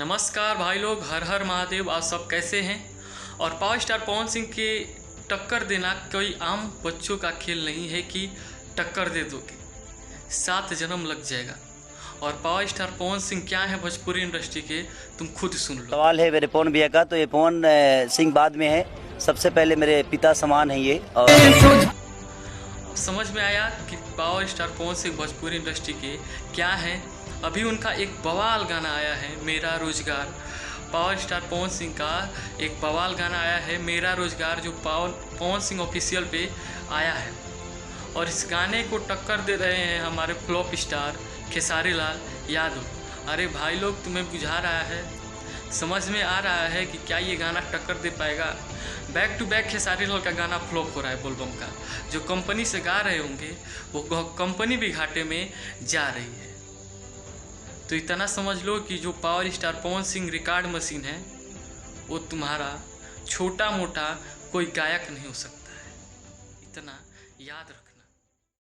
नमस्कार भाई लोग, हर हर महादेव। आप सब कैसे हैं? और पावर स्टार पवन सिंह के टक्कर देना कोई आम बच्चों का खेल नहीं है कि टक्कर दे दोगे, 7 जन्म लग जाएगा। और पावर स्टार पवन सिंह क्या है भोजपुरी इंडस्ट्री के, तुम खुद सुन लो। सवाल है मेरे पवन भैया का, तो ये पवन सिंह बाद में है, सबसे पहले मेरे पिता समान है ये। और समझ में आया कि power star Pawan Singh Bhojpuri industry के क्या हैं। अभी उनका एक बवाल गाना आया है, मेरा रोजगार। पावर स्टार पवन सिंह का एक बवाल गाना आया है, मेरा रोजगार, जो पवन सिंह ऑफिशियल पे आया है। और इस गाने को टक्कर दे रहे हैं हमारे फ्लॉप स्टार खेसारी लाल यादव। अरे भाई लोग, तुम्हें बुझा रहा है, समझ में आ रहा है कि क्या ये गाना टक्कर दे पाएगा? Back to back Khesari Lal का गाना फ्लॉप हो रहा है बोलबम का। जो कंपनी से गा रहे होंगे वो कंपनी भी घाटे में जा रही है। तो इतना समझ लो कि जो power star Pawan Singh record machine है, वो तुम्हारा छोटा मोटा कोई गायक नहीं हो सकता है। इतना याद रखो।